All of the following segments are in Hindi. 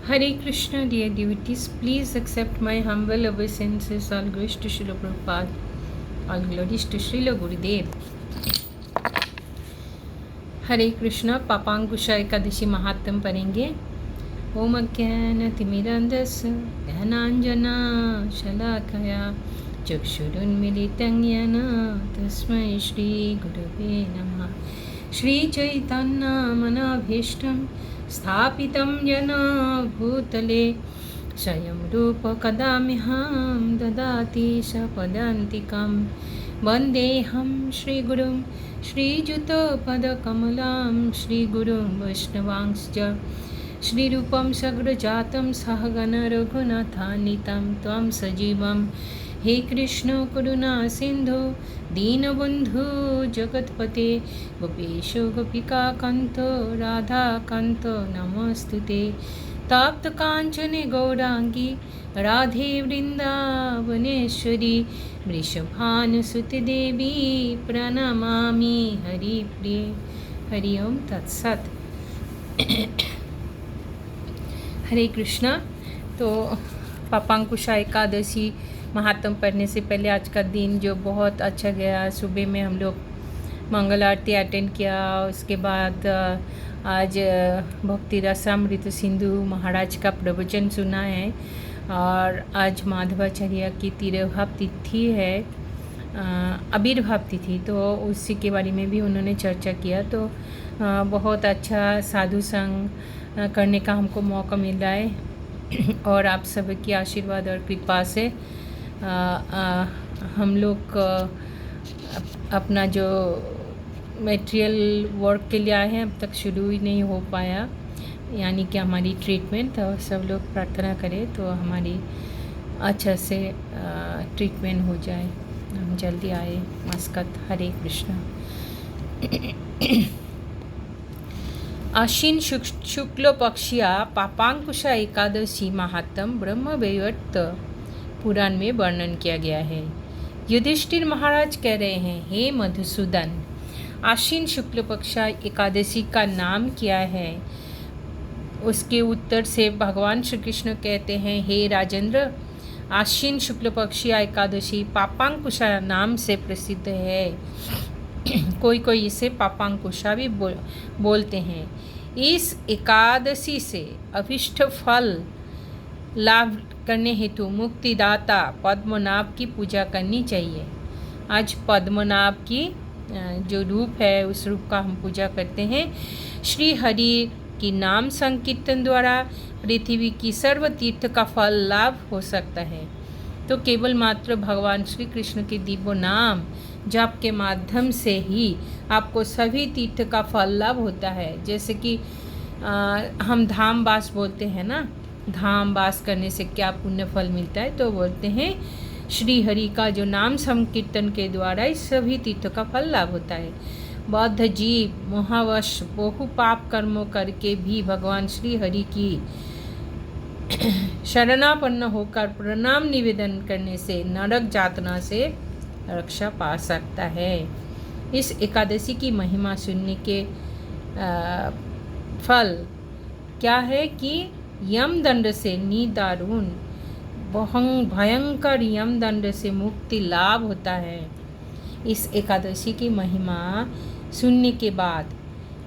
Hare Krishna, dear devotees, please accept my humble obeisances. All glories to Srila Prabhupada, all glories to Srila Gurudev. हरे कृष्णा पापांकुशा एकादशी महात्म पढ़ेंगे। ओम अज्ञानतिमिरन्धस्य ज्ञानाञ्जना शलाकया चक्षुरुन्मीलितं येन तस्मै श्रीगुरवे नमः। श्रीचैतन्यमनोभीष्टं स्थापितं येन भूतले स्वयं रूप कदा मह्यं ददाति सपदान्तिकं वन्देऽहं श्रीगुरुं श्रीयुतपदकमलं श्रीगुरुं वैष्णवांश्च श्रीरूपं सग्रजातं सहगणरघुनाथान्वितं त्वं सजीवं हे कृष्ण करुणा सिन्धो दीनबन्धु जगत्पते गोपेशो गोपिकान्तो राधाकान्तो नमोऽस्तुते। ताप्तकाञ्चने गौराङ्गी राधे वृन्दावनेश्वरी वृषभानुसुते देवी प्रणमामि हरिप्रिये। हरि ओम तत्सत। हरे कृष्णा। तो पापांकुशा एकादशी महात्म पढ़ने से पहले आज का दिन जो बहुत अच्छा गया। सुबह में हम लोग मंगल आरती अटेंड किया। उसके बाद आज भक्ति रसामृत सिंधु महाराज का प्रवचन सुना है और आज माधवाचार्य की तिरुभाव तिथि है, आविर्भाव तिथि, तो उसी के बारे में भी उन्होंने चर्चा किया। तो बहुत अच्छा साधु संग करने का हमको मौका मिल रहा है और आप सबकी आशीर्वाद और कृपा से हम लोग अपना जो मटेरियल वर्क के लिए आए हैं अब तक शुरू ही नहीं हो पाया, यानी कि हमारी ट्रीटमेंट। तो सब लोग प्रार्थना करें तो हमारी अच्छा से ट्रीटमेंट हो जाए, हम जल्दी आए मस्कत। हरे कृष्णा। आश्विन शुक्ल पक्षिया पापांकुशा एकादशी महात्म ब्रह्मवैवर्त पुराण में वर्णन किया गया है। युधिष्ठिर महाराज कह रहे हैं, हे मधुसूदन, आश्विन शुक्ल पक्षा एकादशी का नाम क्या है? उसके उत्तर से भगवान श्री कृष्ण कहते हैं, हे राजेंद्र, आश्विन शुक्ल पक्षिया एकादशी पापांकुशा नाम से प्रसिद्ध है। कोई कोई इसे पापांकुशा भी बोलते हैं। इस एकादशी से अभिष्ट फल लाभ करने हेतु मुक्तिदाता पद्मनाभ की पूजा करनी चाहिए। आज पद्मनाभ की जो रूप है उस रूप का हम पूजा करते हैं। श्री हरि की नाम संकीर्तन द्वारा पृथ्वी की सर्व तीर्थ का फल लाभ हो सकता है। तो केवल मात्र भगवान श्री कृष्ण के दिव्य नाम जाप के माध्यम से ही आपको सभी तीर्थ का फल लाभ होता है। जैसे कि हम धाम वास बोलते हैं ना, धाम वास करने से क्या पुण्य फल मिलता है, तो बोलते हैं श्री हरि का जो नाम संकीर्तन के द्वारा इस सभी तीर्थों का फल लाभ होता है। बौद्ध जीव मोहवश बहु पाप कर्मों करके भी भगवान श्री हरि की शरणापन्न होकर प्रणाम निवेदन करने से नरक यातना से रक्षा पा सकता है। इस एकादशी की महिमा सुनने के फल क्या है कि यमदंड से निदारुण भयंकर यमदंड से मुक्ति लाभ होता है। इस एकादशी की महिमा सुनने के बाद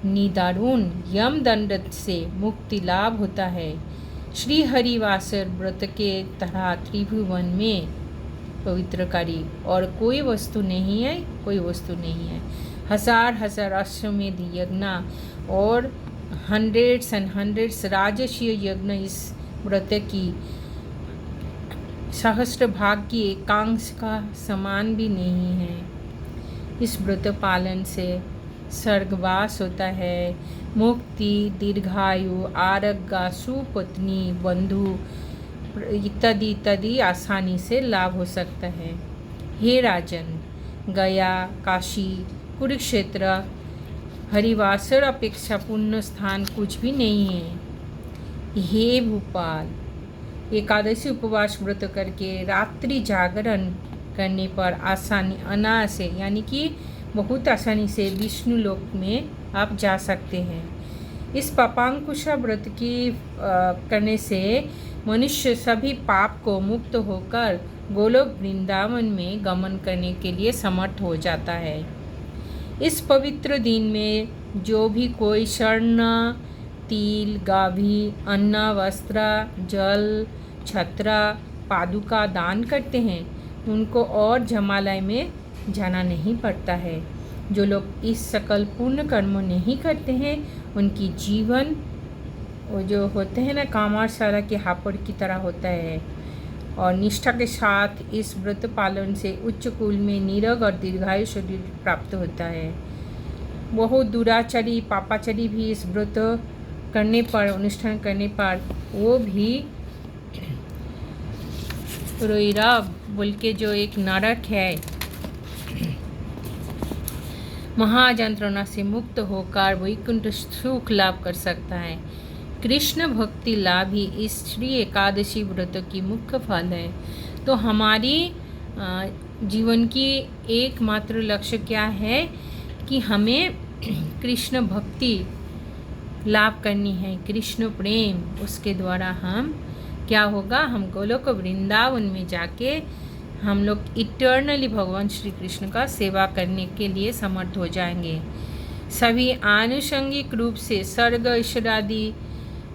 निदारुण यमदंड से मुक्ति लाभ होता है। श्री हरिवासर व्रत के तरह त्रिभुवन में पवित्रकारी और कोई वस्तु नहीं है, कोई वस्तु नहीं है। हजार हजार अश्वमेध यज्ञ और हंड्रेड्स एंड हंड्रेड्स राजसीय यज्ञ इस व्रत की सहस्त्र भाग की एकांश का समान भी नहीं है। इस व्रत पालन से स्वर्गवास होता है, मुक्ति, दीर्घायु, आरोग्य, सुपत्नी, बंधु इत्यादि इत्यादि आसानी से लाभ हो सकता है। हे राजन, गया, काशी, कुरुक्षेत्र, हरिवासर अपेक्षा पुण्य स्थान कुछ भी नहीं है। हे भूपाल, एकादशी उपवास व्रत करके रात्रि जागरण करने पर आसानी अनायास यानी कि बहुत आसानी से विष्णु लोक में आप जा सकते हैं। इस पापांकुशा व्रत की करने से मनुष्य सभी पाप को मुक्त होकर गोलोक वृंदावन में गमन करने के लिए समर्थ हो जाता है। इस पवित्र दिन में जो भी कोई स्वर्ण, तिल, गाभी, अन्न, वस्त्र, जल, छत्र, पादुका दान करते हैं उनको और जमालय में जाना नहीं पड़ता है। जो लोग इस सकल पूर्ण कर्म नहीं करते हैं उनकी जीवन वो जो होते हैं ना कामारशाला के हापड़ की तरह होता है। और निष्ठा के साथ इस व्रत पालन से उच्च कुल में निरोग और दीर्घायु शरीर प्राप्त होता है। बहुत दुराचारी पापाचारी भी इस व्रत करने पर, अनुष्ठान करने पर वो भी रोईरा बोल के जो एक नरक है महायंत्रणा से मुक्त होकर वैकुंठ सुख लाभ कर सकता है। कृष्ण भक्ति लाभ ही इस श्री एकादशी व्रत की मुख्य फल है। तो हमारी जीवन की एकमात्र लक्ष्य क्या है कि हमें कृष्ण भक्ति लाभ करनी है, कृष्ण प्रेम। उसके द्वारा हम क्या होगा, हम गोलोक वृंदावन में जाके हम लोग इटर्नली भगवान श्री कृष्ण का सेवा करने के लिए समर्थ हो जाएंगे। सभी आनुषंगिक रूप से स्वर्ग ईश्वर आदि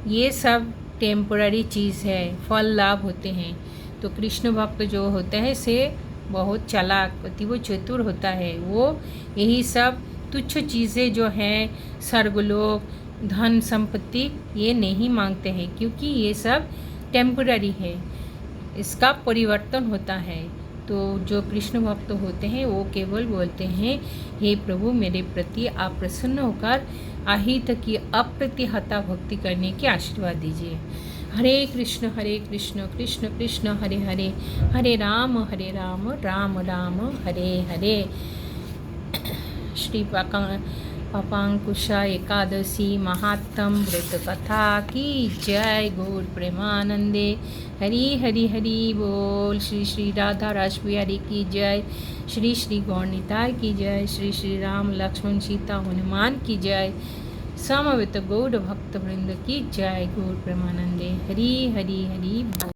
ये सब टेम्पररी चीज़ है, फल लाभ होते हैं। तो कृष्ण भक्त जो होते हैं से बहुत चालाक, अति वो चतुर होता है। वो यही सब तुच्छ चीज़ें जो हैं, स्वर्गलोक, धन संपत्ति, ये नहीं मांगते हैं क्योंकि ये सब टेम्पररी है, इसका परिवर्तन होता है। तो जो कृष्ण भक्त होते हैं वो केवल बोलते हैं, हे प्रभु मेरे प्रति आप प्रसन्न होकर अहित की अप्रतिहता भक्ति करने की आशीर्वाद दीजिए। हरे कृष्ण कृष्ण कृष्ण हरे हरे, हरे राम राम राम हरे हरे। श्री पापांकुशा एकादशी महात्म व्रत कथा की जय। गौर प्रेमानंदे हरि हरि हरि बोल। श्री श्री राधा रास बिहारी की जय। श्री श्री गौरनिताय की जय। श्री श्री राम लक्ष्मण सीता हनुमान की जय। समवेत गौड़ भक्त वृंद की जय। गौर प्रेमानंदे हरि हरि हरि बोल।